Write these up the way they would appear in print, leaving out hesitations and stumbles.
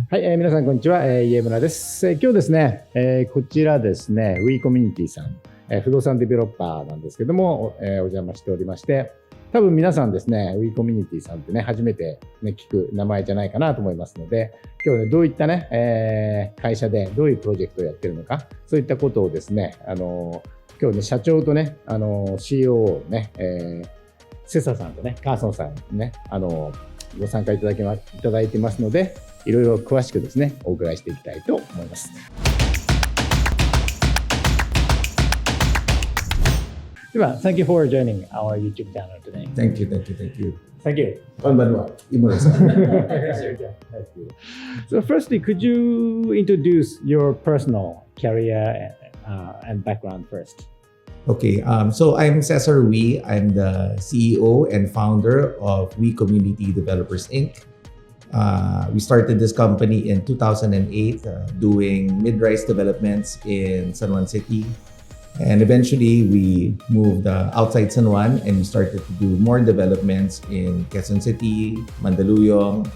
はい、皆さんこんにちは、家村です。今日ですね、こちらですね、ウィーコミュニティさん、不動産デベロッパーなんですけども、お邪魔しておりまして、多分皆さんですね、ウィーコミュニティさんってね、初めて、ね、聞く名前じゃないかなと思いますので、今日ね、どういったね、会社でどういうプロジェクトをやってるのか、そういったことをですね、今日ね、社長とね、CEO ね、セサさんとね、カーソンさんにね、ご参加いただいてますので、いろいろ詳しくですね、お伺いしていきたいと思います。では、Thank you for joining our YouTube channel today. Thank you. Thank you. こんばんは、井村さん。So firstly, could you introduce your personal career and background first? Okay, so I'm Cesar Wee. I'm the CEO and founder of Wee Community Developers Inc. We started this company in 2008 doing mid-rise developments in San Juan City. And eventually we moved outside San Juan and we started to do more developments in Quezon City, Mandaluyong.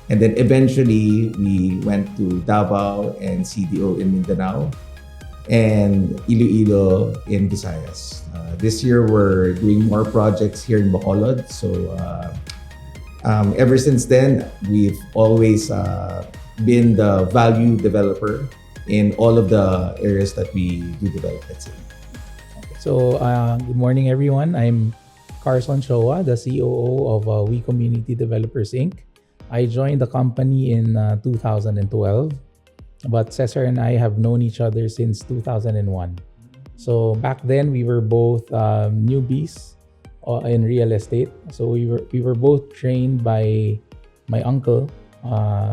And then eventually we went to Davao and CDO in Mindanao and Iloilo in Visayas. This year we're doing more projects here in Bacolod. So ever since then, we've always been the value developer in all of the areas that we do developments in. So, good morning, everyone. I'm Carson Shoa, the COO of Wee Community Developers Inc. I joined the company in 2012, but Cesar and I have known each other since 2001. So back then, we were both newbies in real estate. So we were both trained by my uncle,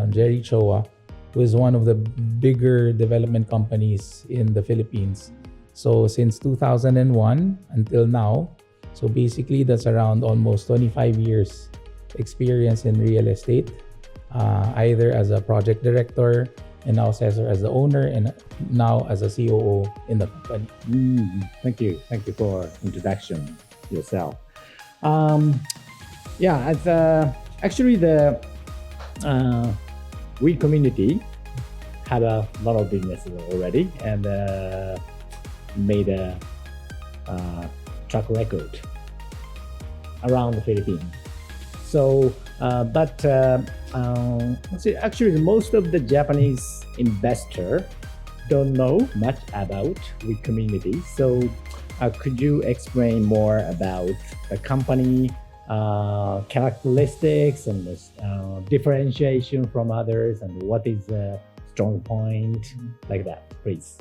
Jerry Choa, who is one of the bigger development companies in the Philippines. So since 2001 until now, so basically that's around almost 25 years experience in real estate, either as a project director and now Cesar as the owner and now as a COO in the company. Thank you for introduction yourself. Actually the We community had a lot of businesses already and made a track record around the Philippines. So, actually, most of the Japanese investor don't know much about We community. So, could you explain more about the company characteristics and differentiation from others and what is the strong point, like that, please?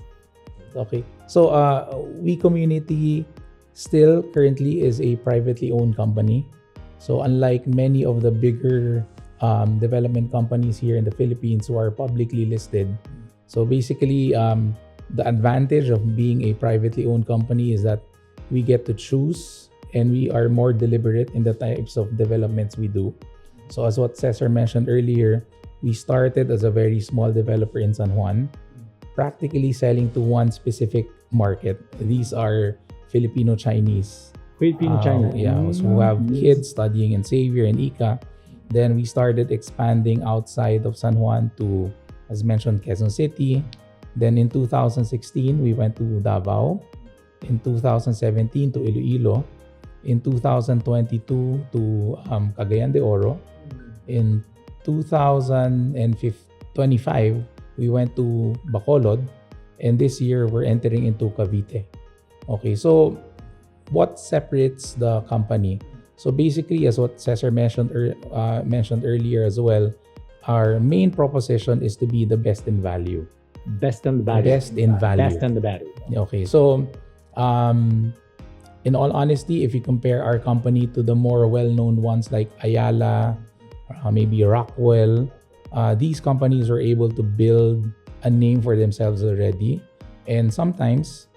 Okay. So, We Community still currently is a privately owned company. So, unlike many of the bigger development companies here in the Philippines who are publicly listed, so basically, the advantage of being a privately owned company is that we get to choose and we are more deliberate in the types of developments we do. So as what Cesar mentioned earlier, we started as a very small developer in San Juan, practically selling to one specific market. These are Filipino Chinese. Filipino-Chinese. So who have kids studying in Xavier and ICA. Then we started expanding outside of San Juan to, as mentioned, Quezon City. Then in 2016, we went to Davao. In 2017 to Iloilo. In 2022 to Cagayan de Oro. In 2025, we went to Bacolod. And this year, we're entering into Cavite. Okay, so what separates the company? So basically, as what Cesar mentioned earlier as well, our main proposition is to be the best in value. Best in value. Okay, so in all honesty, if you compare our company to the more well-known ones like Ayala, maybe Rockwell, these companies are able to build a name for themselves already. And sometimes,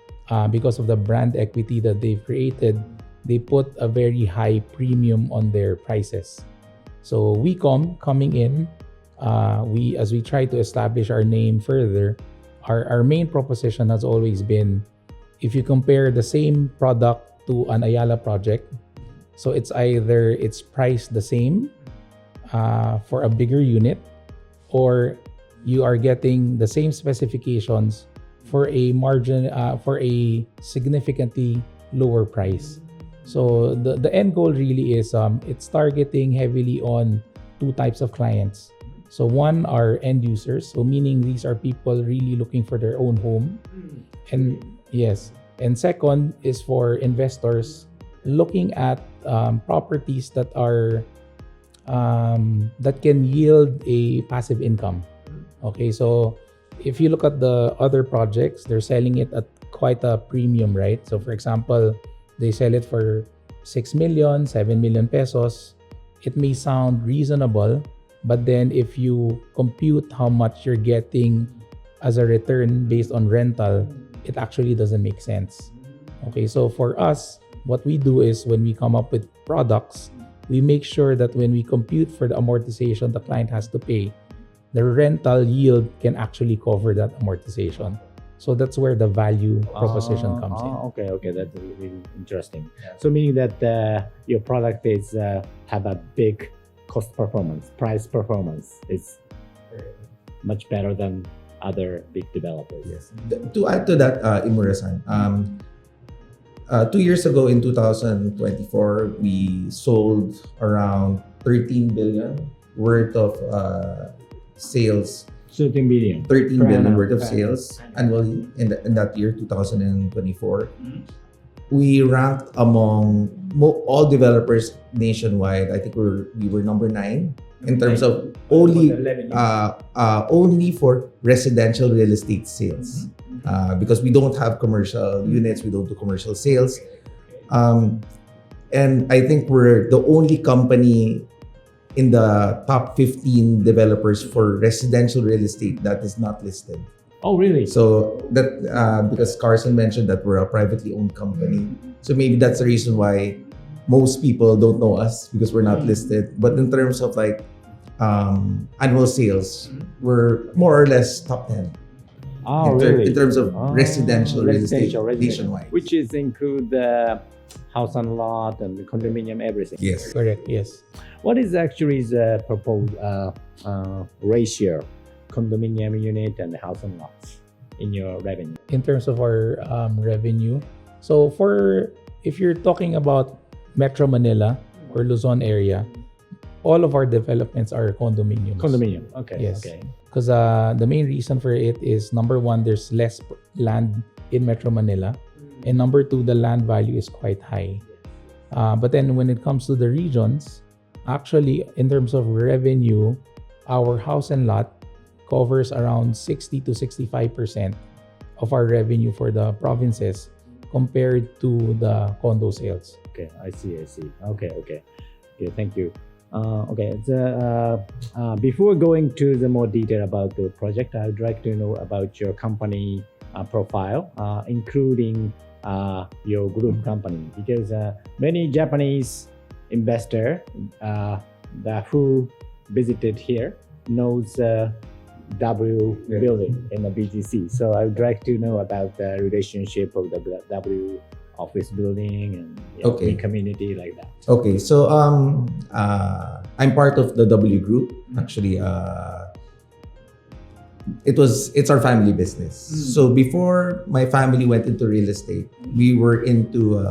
because of the brand equity that they've created, they put a very high premium on their prices. So WeCom coming in, as we try to establish our name further, our main proposition has always been, if you compare the same product to an Ayala project, so it's either it's priced the same for a bigger unit, or you are getting the same specifications for a margin for a significantly lower price. So the end goal really is it's targeting heavily on two types of clients. So one are end users, so meaning these are people really looking for their own home, and yes, and second is for investors looking at properties that are that can yield a passive income. Okay, so if you look at the other projects, they're selling it at quite a premium, right? So for example, they sell it for 6 million, 7 million pesos. It may sound reasonable, but then if you compute how much you're getting as a return based on rental, it actually doesn't make sense. Okay, so for us, what we do is when we come up with products, we make sure that when we compute for the amortization the client has to pay, the rental yield can actually cover that amortization. So that's where the value proposition comes in. Okay, that's really interesting. So meaning that your product is have a big cost performance, price performance is much better than other big developers. Yes. To add to that, Imura-san, 2 years ago in 2024, we sold around 13 billion worth of sales. 13 billion. 13 billion worth of sales annually in that year, 2024. We ranked among all developers nationwide. I think we were number 9 in terms of only for residential real estate sales. Because we don't have commercial units, we don't do commercial sales. And I think we're the only company in the top 15 developers for residential real estate that is not listed. Oh, really? So that because Carson mentioned that we're a privately owned company, so maybe that's the reason why most people don't know us, because we're not listed. But in terms of like annual sales, we're more or less top 10. Really? In terms of residential real estate nationwide, which is include the house and lot and the condominium, everything. Yes. Correct, yes. What is actually the proposed ratio, condominium unit and house and lots in your revenue? In terms of our revenue, so if you're talking about Metro Manila or Luzon area, all of our developments are condominiums. Condominium, okay. Yes. Okay. Because the main reason for it is, number one, there's less land in Metro Manila, and number two, the land value is quite high. But then when it comes to the regions, actually, in terms of revenue, our house and lot covers around 60 to 65% of our revenue for the provinces compared to the condo sales. Okay, I see. Okay, thank you. Before going to the more detail about the project, I would like to know about your company profile, including your group company, because many Japanese investor who visited here knows W building in the BGC. So I would like to know about the relationship of the W office building and the community like that. Okay, so I'm part of the W group. Actually, it's our family business. So before my family went into real estate, we were into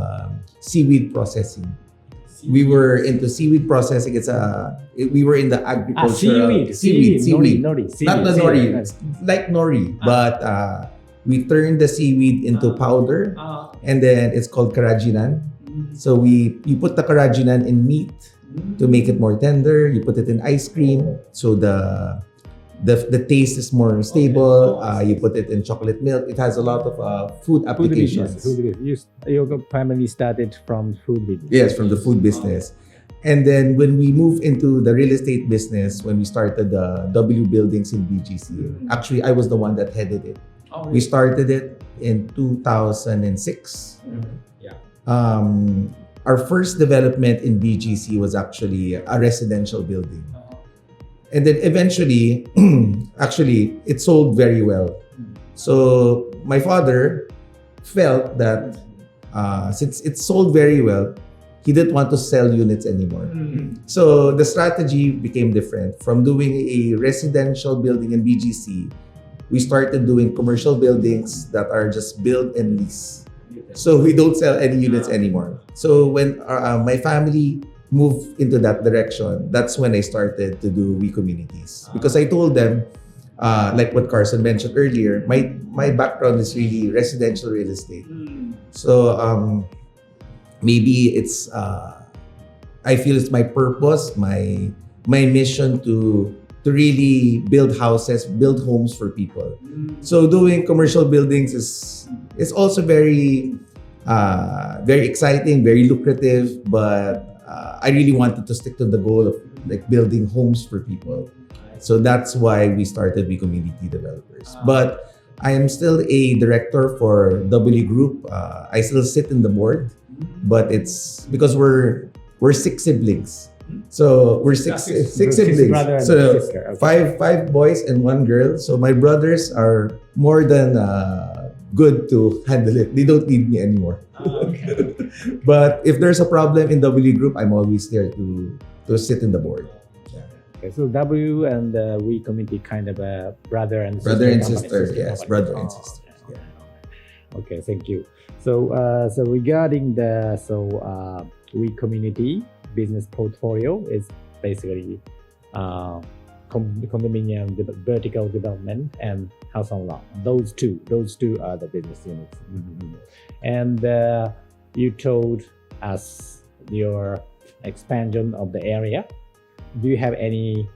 seaweed processing. We were into seaweed processing. We were in the agricultural seaweed. Nori. Not the nori, like nori, but we turned the seaweed into powder, and then it's called karajinan. So you put the karajinan in meat to make it more tender. You put it in ice cream, so the taste is more stable. You put it in chocolate milk. It has a lot of food applications. Food business. Your family started from food business. Yes, from the food business. And then when we moved into the real estate business, when we started the W buildings in BGC, actually I was the one that headed it. We started it in 2006. Our first development in BGC was actually a residential building. And then eventually, actually, it sold very well. So my father felt that since it sold very well, he didn't want to sell units anymore. So the strategy became different. From doing a residential building in BGC, we started doing commercial buildings that are just build and lease. So we don't sell any units anymore. So when my family moved into that direction, that's when I started to do We Communities. Because I told them, like what Carson mentioned earlier, my background is really residential real estate. So maybe it's I feel it's my purpose, my mission to really build houses, build homes for people. So doing commercial buildings is also very exciting, very lucrative, but I really wanted to stick to the goal of like building homes for people. So that's why we started We Community Developers. But I am still a director for W Group. I still sit in the board, but it's because we're 6 siblings. So we're six siblings. So sister. Okay. Five boys and 1 girl. So my brothers are more than good to handle it. They don't need me anymore. Okay. But if there's a problem in W Group, I'm always there to sit in the board. Okay, so W and We Community kind of a brother and sister. Brother and sister, yes, brother and sister. Okay. Okay, thank you. So regarding the We Community business portfolio is basically condominium vertical development and house on lot. Those two are the business units. And you told us your expansion of the area. Do you have any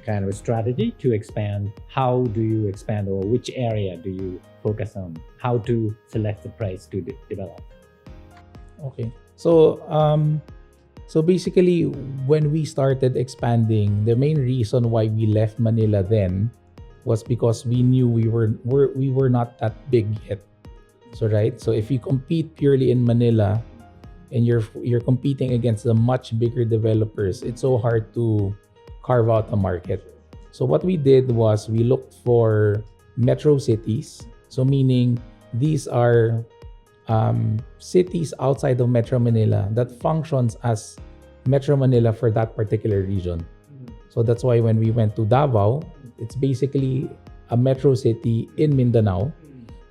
kind of a strategy to expand? How do you expand, or which area do you focus on? How to select the place to develop? Okay. So basically, when we started expanding, the main reason why we left Manila then was because we knew we were not that big yet. So if you compete purely in Manila and you're competing against the much bigger developers, it's so hard to carve out a market. So what we did was we looked for metro cities. So meaning these are cities outside of Metro Manila that functions as Metro Manila for that particular region. So that's why when we went to Davao, it's basically a metro city in Mindanao.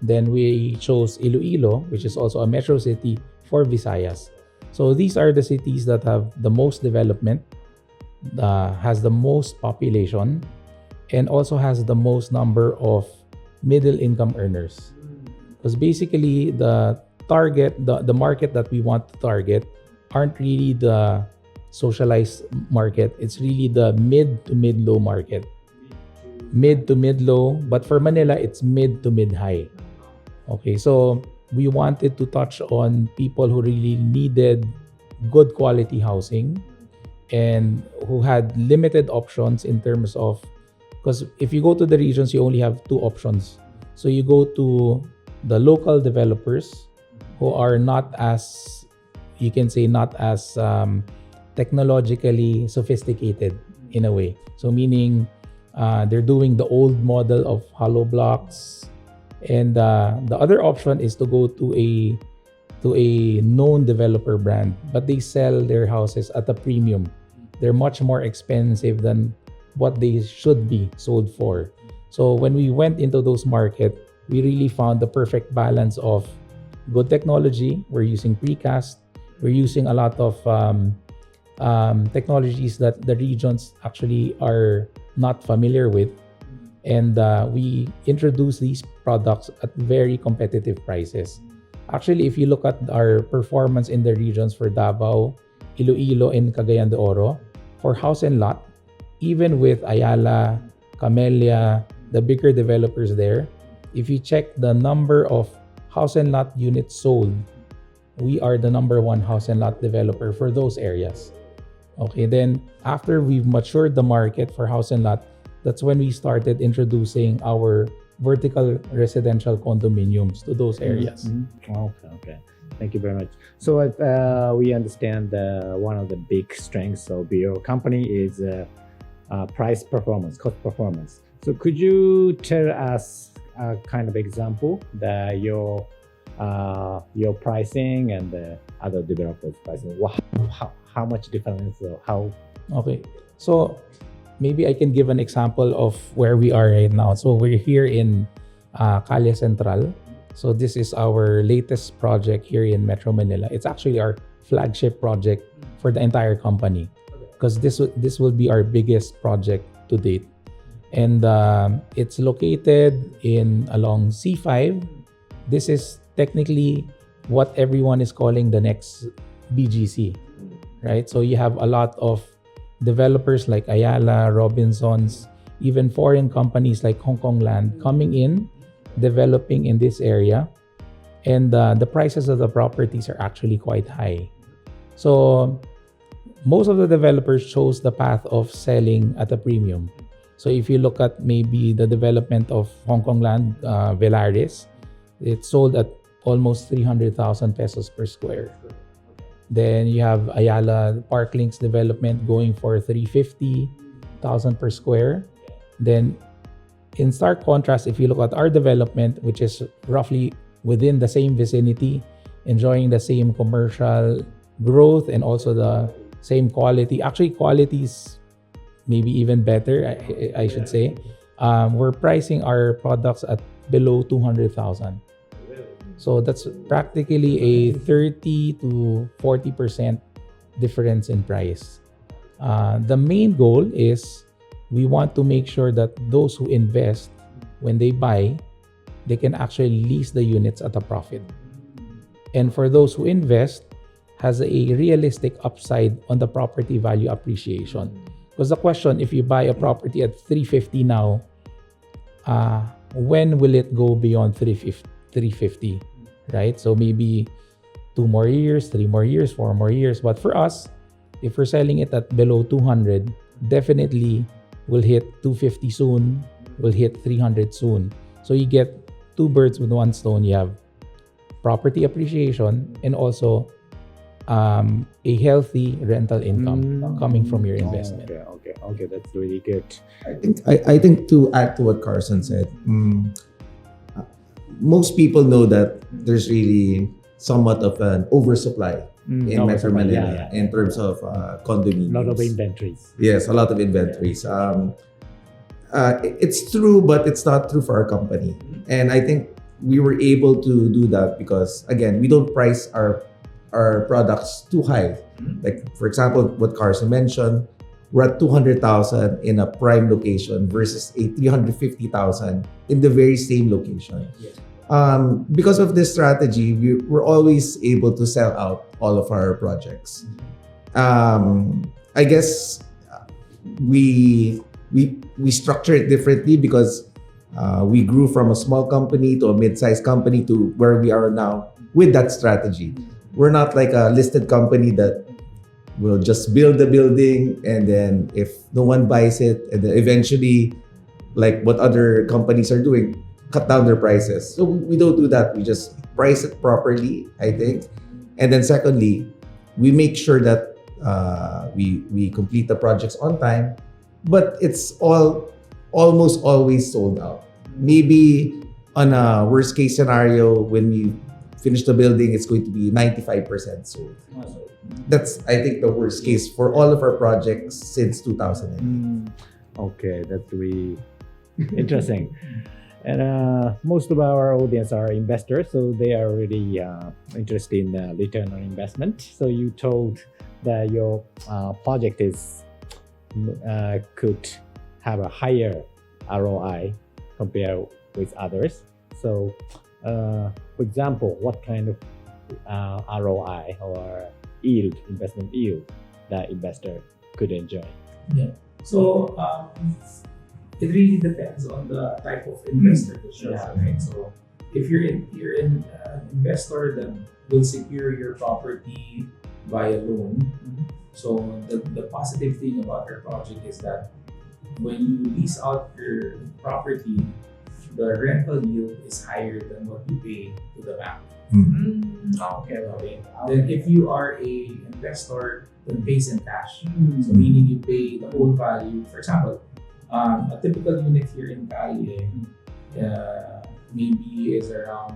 Then we chose Iloilo, which is also a metro city for Visayas. So these are the cities that have the most development, has the most population, and also has the most number of middle income earners. Because basically the market that we want to target aren't really the socialized market. It's really the mid to mid-low market. Mid to mid-low, but for Manila, it's mid to mid-high. Okay, so we wanted to touch on people who really needed good quality housing and who had limited options in terms of, because if you go to the regions, you only have 2 options. So you go to the local developers who are not as, you can say, not as technologically sophisticated in a way. So meaning they're doing the old model of hollow blocks. And the other option is to go to a known developer brand, but they sell their houses at a premium. They're much more expensive than what they should be sold for. So when we went into those markets, we really found the perfect balance of good technology. We're using precast. We're using a lot of technologies that the regions actually are not familiar with. And we introduce these products at very competitive prices. Actually, if you look at our performance in the regions for Davao, Iloilo, and Cagayan de Oro, for house and lot, even with Ayala, Camellia, the bigger developers there, if you check the number of house and lot units sold, we are the number 1 house and lot developer for those areas. Okay, then after we've matured the market for house and lot, that's when we started introducing our vertical residential condominiums to those areas. Okay. Thank you very much. So we understand one of the big strengths of your company is price performance, cost performance. So could you tell us a kind of example that your your pricing and the other developers' pricing? How much difference? Or how? Okay. So maybe I can give an example of where we are right now. So we're here in Calle Central. So this is our latest project here in Metro Manila. It's actually our flagship project for the entire company, because this will be our biggest project to date. And it's located along C5. This is technically what everyone is calling the next BGC, right? So you have a lot of developers like Ayala, Robinsons, even foreign companies like Hong Kong Land coming in, developing in this area. And the prices of the properties are actually quite high. So most of the developers chose the path of selling at a premium. So if you look at maybe the development of Hong Kong Land, Velaris, it's sold at almost 300,000 pesos per square. Then you have Ayala Parklinks development going for 350,000 per square. Then in stark contrast, if you look at our development, which is roughly within the same vicinity, enjoying the same commercial growth and also the same quality. Actually, quality is maybe even better, I should say. We're pricing our products at below 200,000. So that's practically a 30 to 40% difference in price. The main goal is we want to make sure that those who invest, when they buy, they can actually lease the units at a profit. And for those who invest, has a realistic upside on the property value appreciation. Because the question, if you buy a property at 350 now, when will it go beyond 350, right? So maybe 2 more years, 3 more years, 4 more years. But for us, if we're selling it at below 200, definitely we'll hit 250 soon, we'll hit 300 soon. So you get 2 birds with 1 stone. You have property appreciation and also a healthy rental income coming from your investment. Okay, that's really good. I think to add to what Carson said, most people know that there's really somewhat of an oversupply in Metro Manila in terms of condominiums. A lot of inventories. Yes, a lot of inventories. It's true, but it's not true for our company. And I think we were able to do that because, again, we don't price our products too high. Like, for example, what Carson mentioned, we're at 200,000 in a prime location versus a 350,000 in the very same location. Because of this strategy, we're always able to sell out all of our projects. I guess we structure it differently because we grew from a small company to a mid-sized company to where we are now with that strategy. We're not like a listed company that will just build the building and then if no one buys it, and then eventually, like what other companies are doing, cut down their prices. So we don't do that. We just price it properly, I think. And then secondly, we make sure that we complete the projects on time, but it's almost always sold out. Maybe on a worst case scenario, when we finish the building, it's going to be 95% sold. That's, I think, the worst case for all of our projects since 2008. Okay, that's really interesting. And most of our audience are investors, so they are really interested in the return on investment. So you told that your project could have a higher ROI compared with others. So, for example, what kind of ROI or investment yield that investor could enjoy? Yeah. So it really depends on the type of investor that you are, right? So if you're an investor that will secure your property via loan, so the positive thing about our project is that when you lease out your property, the rental yield is higher than what you pay to the bank. Okay. Then if you are a investor that pays in cash, so meaning you pay the whole value. For example, a typical unit here in Cali maybe is around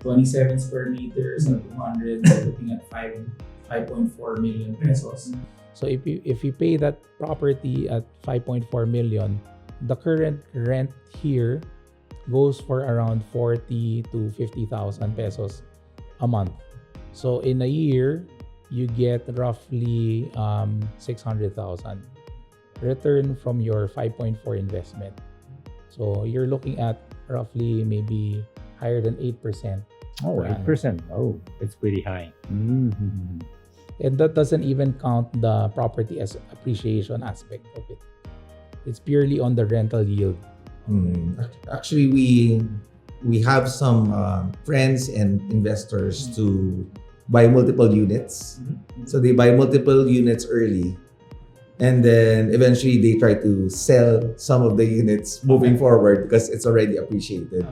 27 square meters at 200, we're looking at 5.4 million pesos. So if you pay that property at 5.4 million, the current rent here goes for around 40 to 50,000 pesos a month. So in a year, you get roughly 600,000 return from your 5.4 investment. So you're looking at roughly maybe higher than 8%. Oh, 8%. Oh, it's pretty high. Mm-hmm. And that doesn't even count the property as appreciation aspect of it. It's purely on the rental yield. Actually, we have some friends and investors to buy multiple units. So they buy multiple units early, and then eventually they try to sell some of the units moving forward because it's already appreciated.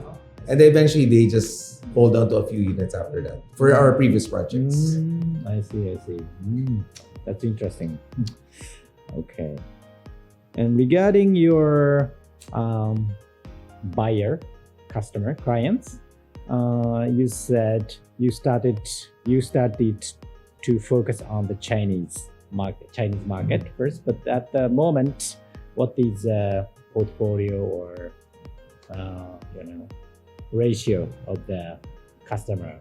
And then eventually they just hold on to a few units after that for our previous projects. I see. That's interesting. Okay. And regarding your buyer, customer, clients, you said you started to focus on the Chinese market first. But at the moment, what is portfolio or ratio of the customer?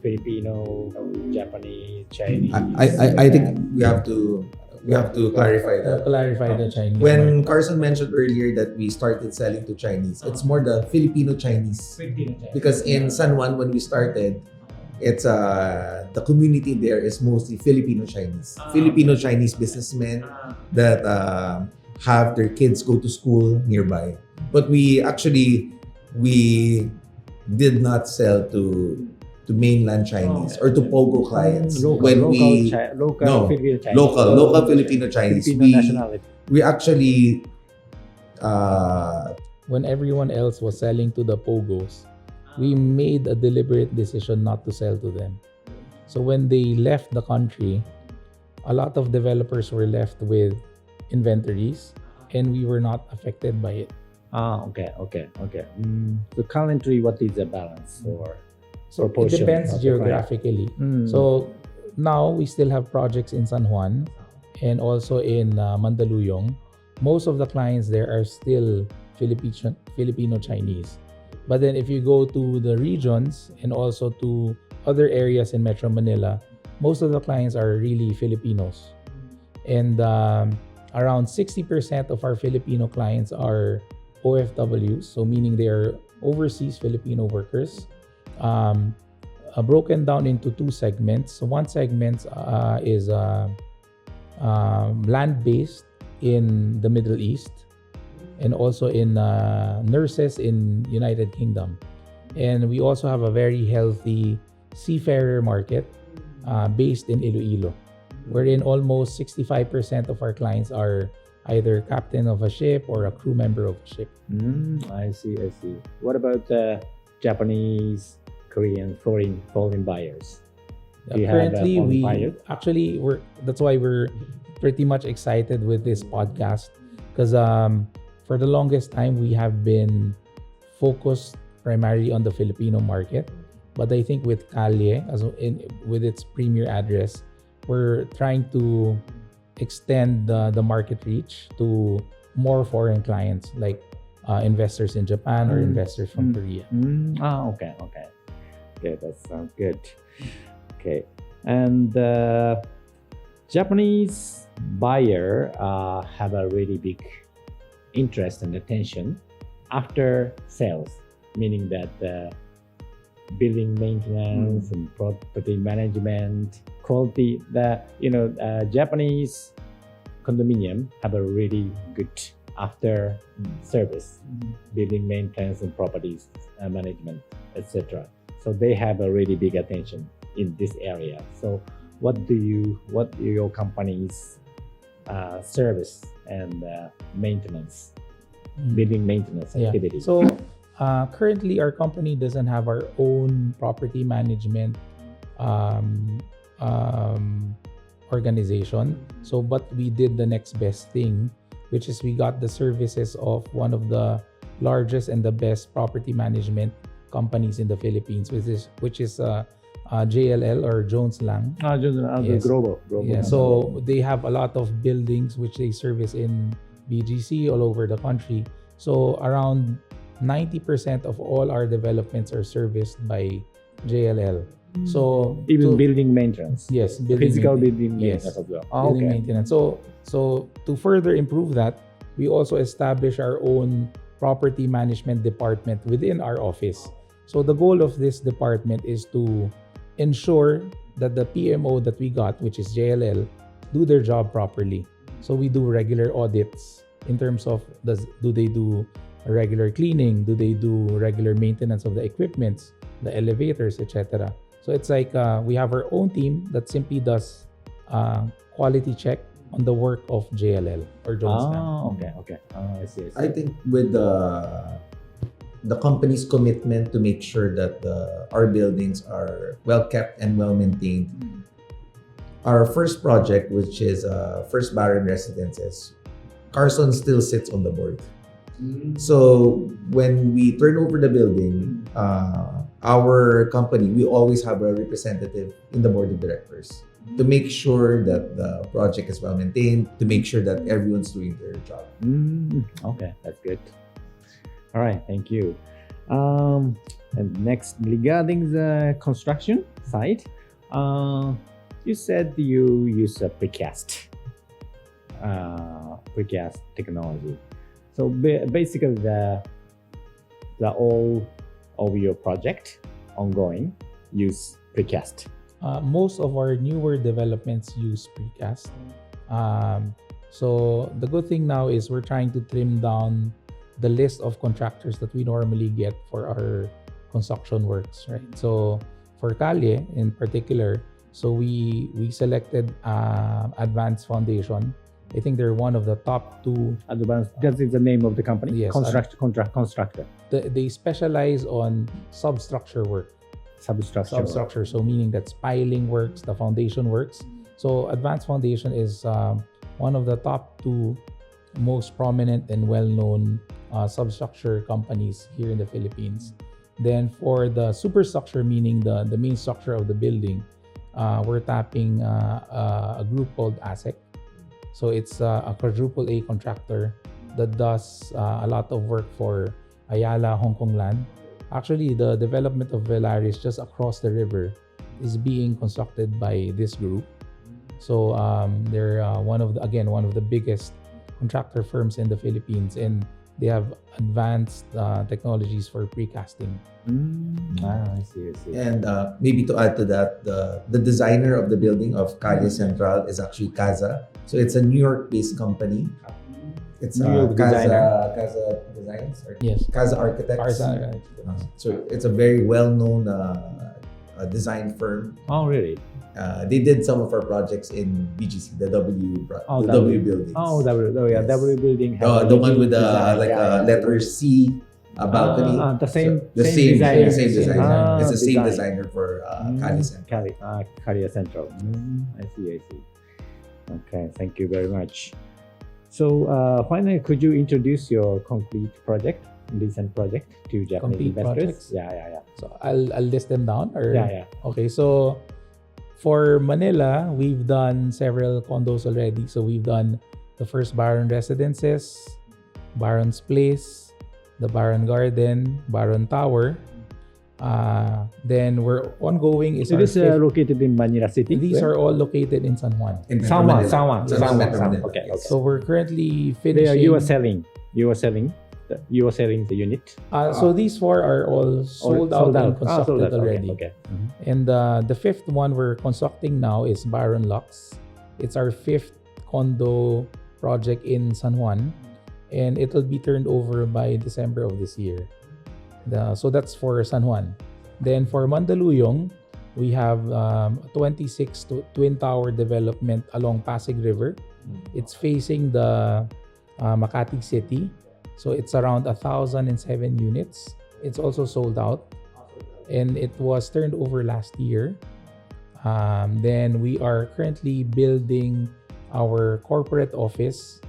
Filipino, Japanese, Chinese. I think we have to clarify that. Clarify the Chinese. When Carson mentioned earlier that we started selling to Chinese, it's more the Filipino Chinese. Because in San Juan, when we started, it's the community there is mostly Filipino Chinese. Filipino Chinese businessmen that have their kids go to school nearby. But we did not sell to mainland Chinese or to POGO clients. Local Filipino Chinese. Filipino nationality. We actually when everyone else was selling to the POGOs, we made a deliberate decision not to sell to them. So when they left the country, a lot of developers were left with inventories and we were not affected by it. Okay. So currently, what is the balance or it depends geographically. So now we still have projects in San Juan and also in Mandaluyong. Most of the clients there are still Filipino Chinese. But then if you go to the regions and also to other areas in Metro Manila, most of the clients are really Filipinos. And around 60% of our Filipino clients are OFWs, so meaning they are overseas Filipino workers. Broken down into two segments. So one segment is land-based in the Middle East and also in nurses in United Kingdom. And we also have a very healthy seafarer market based in Iloilo, wherein almost 65% of our clients are either captain of a ship or a crew member of a ship. I see. What about Japanese, Korean, foreign buyers? Currently, that's why we're pretty much excited with this podcast because for the longest time we have been focused primarily on the Filipino market, but I think with Calye, with its premier address, we're trying to extend the market reach to more foreign clients like investors in Japan or investors from Korea. Okay. That sounds good. Okay, and Japanese buyer have a really big interest and attention after sales, meaning that building maintenance and property management, quality. Japanese condominium have a really good after service, building maintenance and properties management, etc. So they have a really big attention in this area. So what do your company's service and maintenance, building maintenance activity? So currently our company doesn't have our own property management organization. So but we did the next best thing, which is we got the services of one of the largest and the best property management companies in the Philippines, which is JLL or Jones Lang. Yes. Global. Yeah, so they have a lot of buildings which they service in BGC all over the country. So around 90% of all our developments are serviced by JLL. So even building maintenance. Yes, Physical building yes, maintenance as well. building maintenance. So to further improve that, we also establish our own property management department within our office. So the goal of this department is to ensure that the PMO that we got, which is JLL, do their job properly. So we do regular audits in terms of do they do a regular cleaning, do they do regular maintenance of the equipments, the elevators, etc. So it's like we have our own team that simply does quality check on the work of JLL or Jones Lang. Okay. I see. I think with the company's commitment to make sure that our buildings are well kept and well maintained. Our first project, which is First Baron Residences, Carson still sits on the board. So when we turn over the building, our company, we always have a representative in the board of directors to make sure that the project is well maintained, to make sure that everyone's doing their job. Okay, that's good. All right, thank you. And next, regarding the construction side, you said you use a precast technology. So basically, the all of your project ongoing use precast. Most of our newer developments use precast. So the good thing now is we're trying to trim down the list of contractors that we normally get for our construction works, right? So for Calle in particular, so we selected Advanced Foundation. I think they're one of the top two. Advanced, that is the name of the company? Yes. Constructor. They specialize on substructure work. Substructure, so meaning that's piling works, the foundation works. So Advanced Foundation is one of the top two most prominent and well-known substructure companies here in the Philippines. Then for the superstructure, meaning the main structure of the building, we're tapping a group called ASEC. So it's a quadruple A contractor that does a lot of work for Ayala, Hong Kong land. Actually, the development of Velaris just across the river is being constructed by this group. So they're one of the biggest contractor firms in the Philippines, and they have advanced technologies for precasting. I see. And maybe to add to that, the designer of the building of Calle Central is actually Casa. So it's a New York-based company. It's Casa Designs? Or Yes. Casa Architects. So it's a very well-known design firm. Oh, really? They did some of our projects in BGC, the W buildings. W building. The one with the letter C balcony. The same designer. designer. It's the same designer for Calle Central. Calle Central. I see. Okay, thank you very much. So finally, could you introduce your recent project to Japanese investors? Projects? Yeah. So I'll list them down. Yeah. Okay, so for Manila, we've done several condos already. So we've done the First Baron Residences, Baron's Place, the Baron Garden, Baron Tower. Then we're ongoing is it is located in Manila City. These are all located in San Juan. San Juan. Okay. So we're currently finishing. You are selling the unit. So these four are all sold out and constructed already. Okay. And the fifth one we're constructing now is Baron Lux. It's our fifth condo project in San Juan, and it will be turned over by December of this year. So that's for San Juan. Then for Mandaluyong, we have 26 twin tower development along Pasig River. It's facing the Makati City. So it's around 1,007 units. It's also sold out, and it was turned over last year. Then we are currently building our corporate office,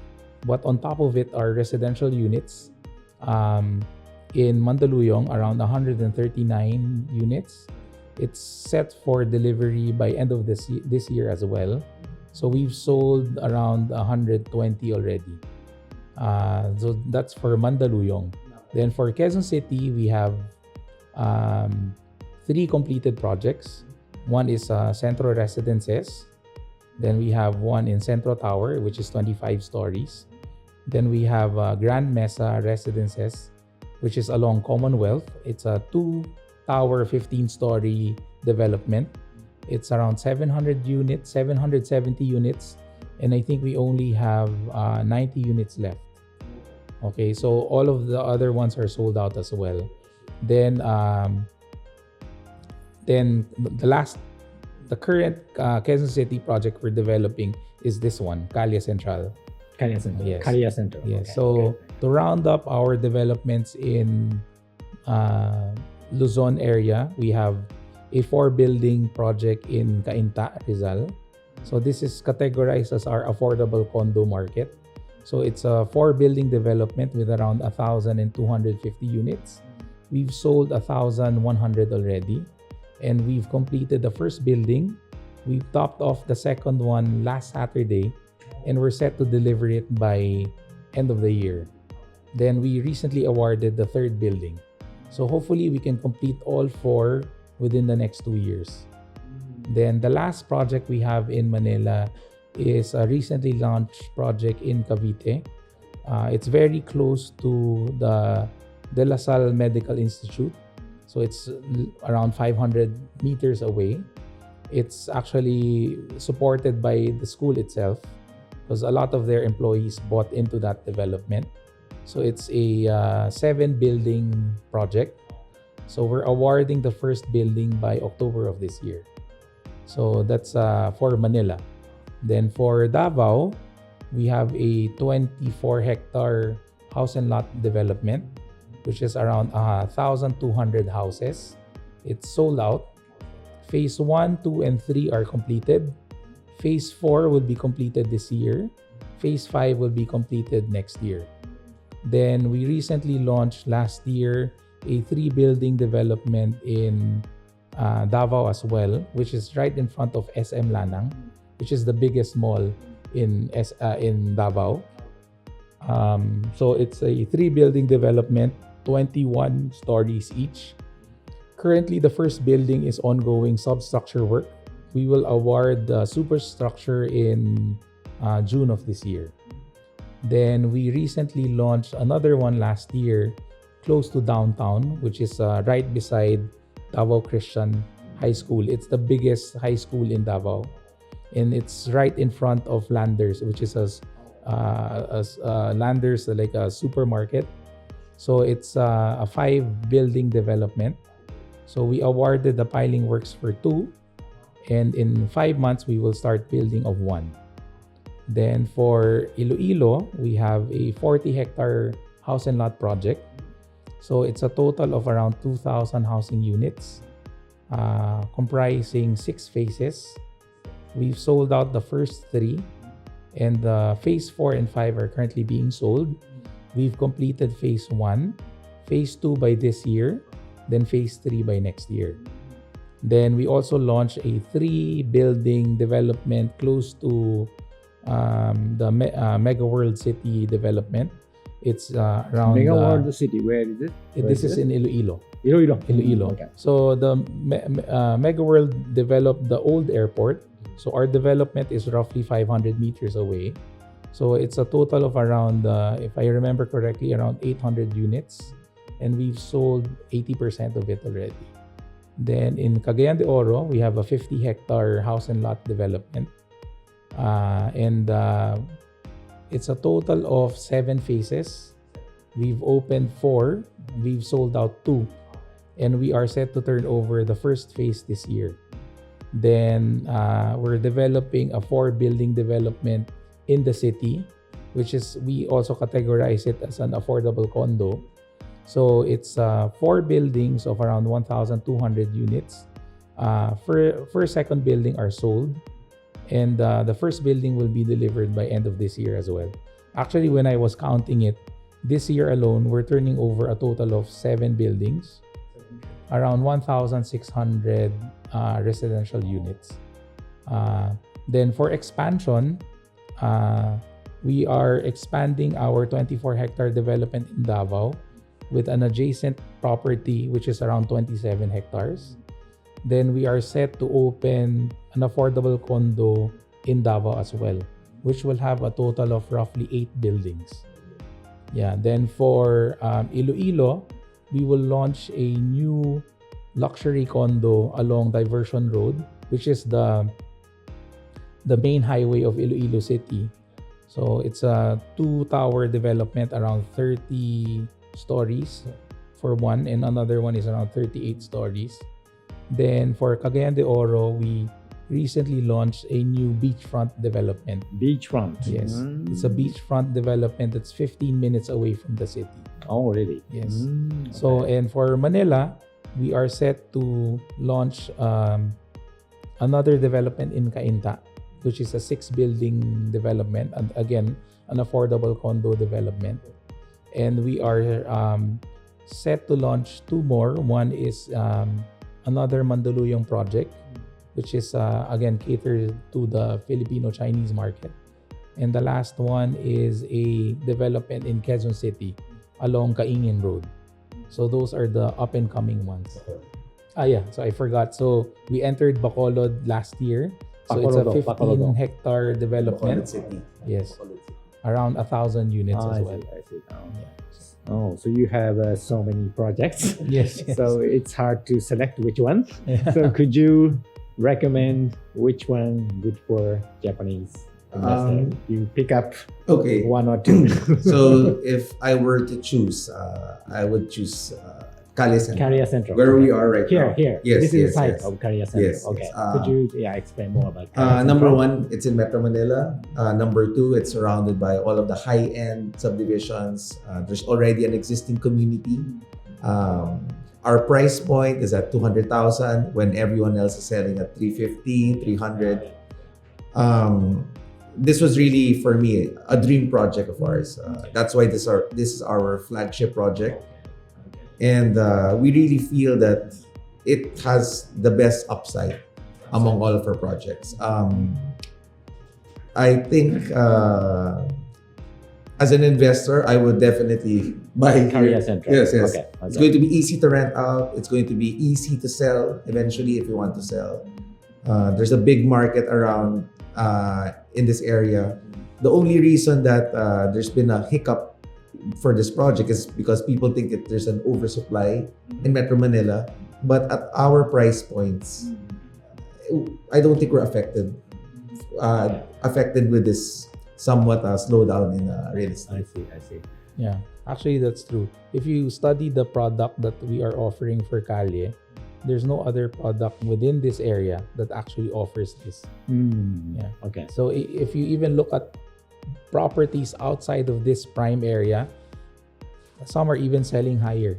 but on top of it are residential units. in Mandaluyong, around 139 units. It's set for delivery by end of this year as well. So we've sold around 120 already. So that's for Mandaluyong. Then for Quezon City, we have 3 completed projects. One is Centro Residences. Then we have one in Centro Tower, which is 25 stories. Then we have Grand Mesa Residences, which is along Commonwealth. It's a 2-tower, 15-story development. It's around 770 units, and I think we only have 90 units left. Okay, so all of the other ones are sold out as well. Then the current Quezon City project we're developing is this one, Calia Central. Calia Central. Yes. Calia Central. Yes. Okay. So to round up our developments in Luzon area, we have a 4-building project in Cainta, Rizal. So this is categorized as our affordable condo market. So it's a 4-building development with around 1,250 units. We've sold 1,100 already, and we've completed the first building. We've topped off the second one last Saturday, and we're set to deliver it by end of the year. Then we recently awarded the third building. So hopefully we can complete all 4 within the next 2 years. Then the last project we have in Manila is a recently launched project in Cavite. It's very close to the De La Salle Medical Institute. So it's around 500 meters away. It's actually supported by the school itself, because a lot of their employees bought into that development. So it's a 7-building project. So we're awarding the first building by October of this year. So that's for Manila. Then for Davao, we have a 24-hectare house and lot development, which is around 1,200 houses. It's sold out. Phase 1, 2, and 3 are completed. Phase 4 will be completed this year. Phase 5 will be completed next year. Then we recently launched last year a 3-building development in Davao as well, which is right in front of SM Lanang, which is the biggest mall in Davao. So it's a 3-building development, 21 stories each. Currently, the first building is ongoing substructure work. We will award the superstructure in June of this year. Then we recently launched another one last year close to downtown, which is right beside Davao Christian High School. It's the biggest high school in Davao, and it's right in front of Landers, which is Landers, like a supermarket. So it's a 5-building development. So we awarded the piling works for 2, and in 5 months we will start building of 1. Then for Iloilo, we have a 40-hectare house and lot project. So it's a total of around 2,000 housing units, comprising 6 phases. We've sold out the first 3, and the phase 4 and 5 are currently being sold. We've completed phase 1, phase 2 by this year, then phase 3 by next year. Then we also launched a 3-building development close to the Mega World City development. It's around Mega World City. Where is it? This is in Iloilo. Iloilo. Okay. So the Mega World developed the old airport. So our development is roughly 500 meters away. So it's a total of around, if I remember correctly, around 800 units. And we've sold 80% of it already. Then in Cagayan de Oro, we have a 50-hectare house and lot development. It's a total of 7 phases. We've opened 4. We've sold out 2. And we are set to turn over the first phase this year. Then we're developing a 4-building development in the city, which is, we also categorize it as an affordable condo. So it's 4 buildings of around 1,200 units. First, second building are sold. And the first building will be delivered by end of this year as well. Actually, when I was counting it, this year alone, we're turning over a total of 7 buildings, around 1,600 residential units. Then for expansion, we are expanding our 24-hectare development in Davao with an adjacent property which is around 27 hectares. Then we are set to open an affordable condo in Davao as well, which will have a total of roughly 8 buildings. Yeah. Then for Iloilo, we will launch a new luxury condo along Diversion Road, which is the main highway of Iloilo City. So it's a 2-tower development around 30 stories for one, and another one is around 38 stories. Then for Cagayan de Oro, we recently launched a new beachfront development. Beachfront? Yes. It's a beachfront development that's 15 minutes away from the city. Oh, really? Yes. Okay. So, and for Manila, we are set to launch another development in Cainta, which is a 6-building development, and again, an affordable condo development. And we are set to launch 2 more. One is another Mandaluyong project, which is again catered to the Filipino-Chinese market. And the last one is a development in Quezon City along Kaingin Road. So those are the up-and-coming ones. Yeah, so I forgot. So we entered Bacolod last year. So it's a 15-hectare development. City. Yes, around 1,000 units as well. I see. Oh, so you have so many projects. Yes. So it's hard to select which one. So could you recommend which one good for Japanese investor? You pick up Okay. 1 or 2. So if I were to choose, I would choose Calle Centro, Career Central. where we are right now. Here. Yes, This is yes, the site yes. of Career Central. Yes, Okay. yes. Could you explain more about Career Number Central? 1, it's in Metro Manila. Number 2, it's surrounded by all of the high-end subdivisions. There's already an existing community. Our price point is at 200,000 when everyone else is selling at 350, 300. This was really, for me, a dream project of ours. That's why this is our flagship project. And we really feel that it has the best upside among all of our projects. I think as an investor, I would definitely buy Career Central. Yes, yes. Okay. It's going to be easy to rent out. It's going to be easy to sell eventually if you want to sell. There's a big market around in this area. The only reason that there's been a hiccup for this project is because people think that there's an oversupply in Metro Manila. But at our price points, I don't think we're affected with this somewhat slowdown in real estate. I see. Yeah, actually that's true. If you study the product that we are offering for Calle, there's no other product within this area that actually offers this. Yeah. Okay. So if you even look at properties outside of this prime area, some are even selling higher.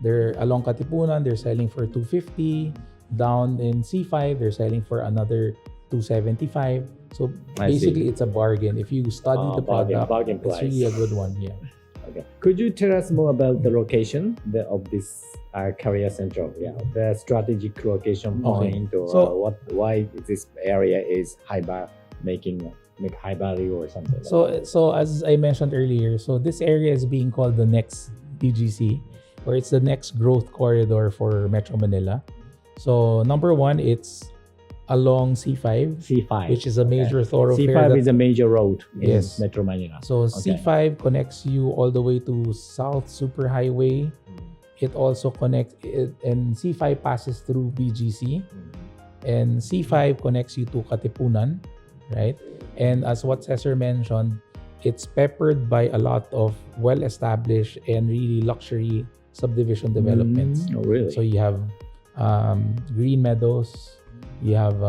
They're along Katipunan, they're selling for 250. Down in C5, they're selling for another 275. So basically, it's a bargain. If you study the product, bargain it's price. really a good one. Yeah. Okay. Could you tell us more about the location of this Career Central? Yeah, the strategic location point, or why this area is make high value or something. So as I mentioned earlier, so this area is being called the next BGC, or it's the next growth corridor for Metro Manila. So number 1, it's along C5, which is a major thoroughfare. C5 is a major road in Yes. Metro Manila. So C5 connects you all the way to South Superhighway. It also connects, and C5 passes through BGC, and C5 connects you to Katipunan, right? And as what Cesar mentioned, it's peppered by a lot of well-established and really luxury subdivision developments. Oh, really? So you have Green Meadows, you have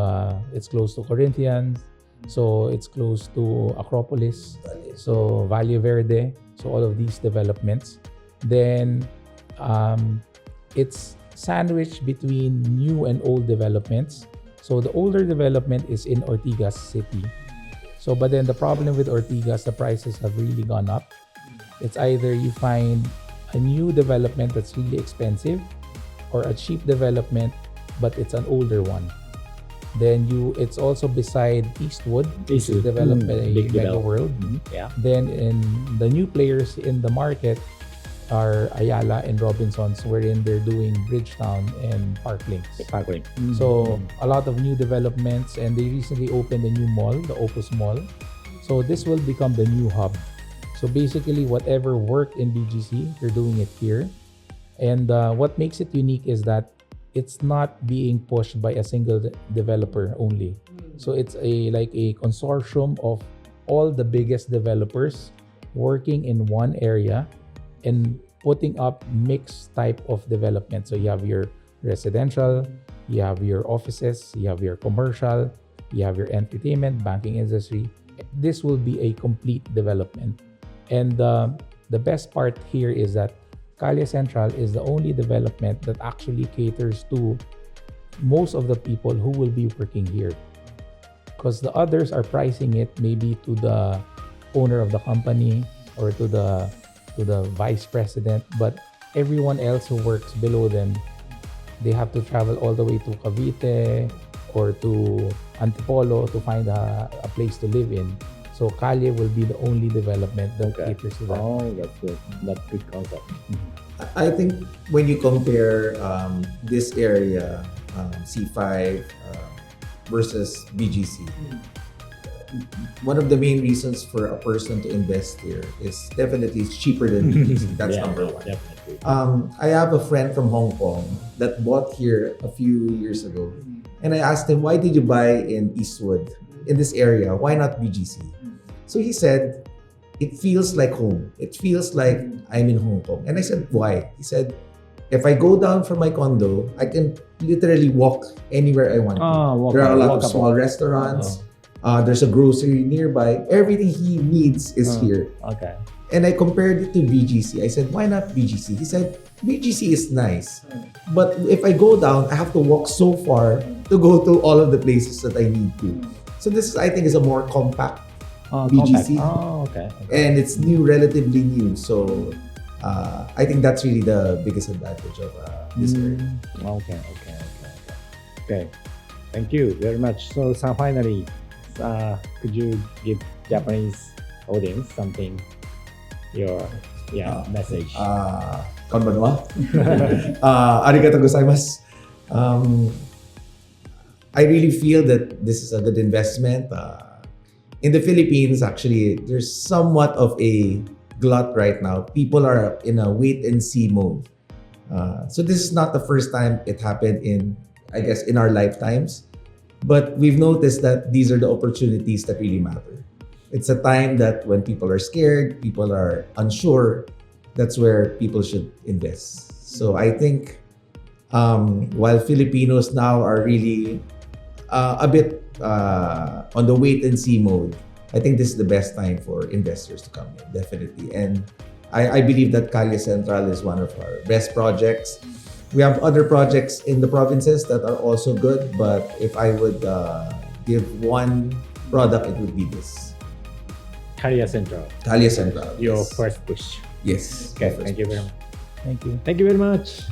it's close to Corinthians, so it's close to Acropolis, so Valle Verde, so all of these developments. Then it's sandwiched between new and old developments. So the older development is in Ortigas City. So but then the problem with Ortigas, the prices have really gone up. It's either you find a new development that's really expensive or a cheap development but it's an older one. Then it's also beside Eastwood, which is developed by Mega World. Yeah. Then in the new players in the market are Ayala and Robinsons, wherein they're doing Bridgetown and Parklinks. So a lot of new developments, and they recently opened a new mall, the Opus Mall. So this will become the new hub. So basically, whatever worked in BGC, they're doing it here. And what makes it unique is that it's not being pushed by a single developer only. So it's like a consortium of all the biggest developers working in one area and putting up mixed type of development. So you have your residential, you have your offices, you have your commercial, you have your entertainment, banking industry. This will be a complete development. And the best part here is that Calle Central is the only development that actually caters to most of the people who will be working here. Because the others are pricing it maybe to the owner of the company or to the vice president, but everyone else who works below them, they have to travel all the way to Cavite or to Antipolo to find a place to live in. So Calle will be the only development that caters to that. Oh, that's good. That's good concept. I think when you compare this area, C5 versus BGC, one of the main reasons for a person to invest here is definitely it's cheaper than BGC. That's number one. Definitely. I have a friend from Hong Kong that bought here a few years ago. And I asked him, why did you buy in Eastwood, in this area? Why not BGC? So he said, it feels like home. It feels like I'm in Hong Kong. And I said, why? He said, if I go down from my condo, I can literally walk anywhere I want to. There are a lot of small restaurants. There's a grocery nearby. Everything he needs is here. Okay. And I compared it to BGC. I said, why not BGC? He said, BGC is nice. But if I go down, I have to walk so far to go to all of the places that I need to. So this, I think, is a more compact BGC. Okay. And it's new, relatively new. So I think that's really the biggest advantage of this area. Okay. Thank you very much. So finally, could you give Japanese audience something, your message? Konbanwa. Arigatou gozaimasu. I really feel that this is a good investment. In the Philippines, actually, there's somewhat of a glut right now. People are in a wait-and-see mode. So this is not the first time it happened in our lifetimes. But we've noticed that these are the opportunities that really matter. It's a time that when people are scared, people are unsure, that's where people should invest. So I think while Filipinos now are really a bit on the wait-and-see mode, I think this is the best time for investors to come in, definitely. And I believe that Calle Central is one of our best projects. We have other projects in the provinces that are also good, but if I would give one product, it would be this. Calle Central. Calle Central. Your first push. Yes. Okay, thank you very much. Thank you. Thank you very much.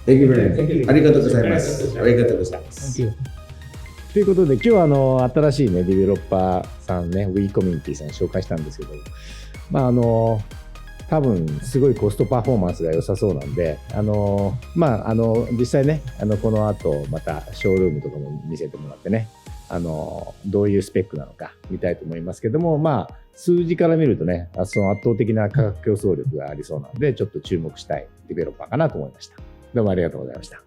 Thank you very much. Arigatou gozaimasu. Arigatou gozaimasu. Thank you. ということで今日は新しいねディベロッパーさんね WE コミュニティさん紹介したんですけど、多分すごいコストパフォーマンスが良さそうなんで、実際ねこの後またショールームとかも見せてもらってねどういうスペックなのか見たいと思いますけども、数字から見るとねその圧倒的な価格競争力がありそうなのでちょっと注目したいディベロッパーかなと思いました。どうもありがとうございました。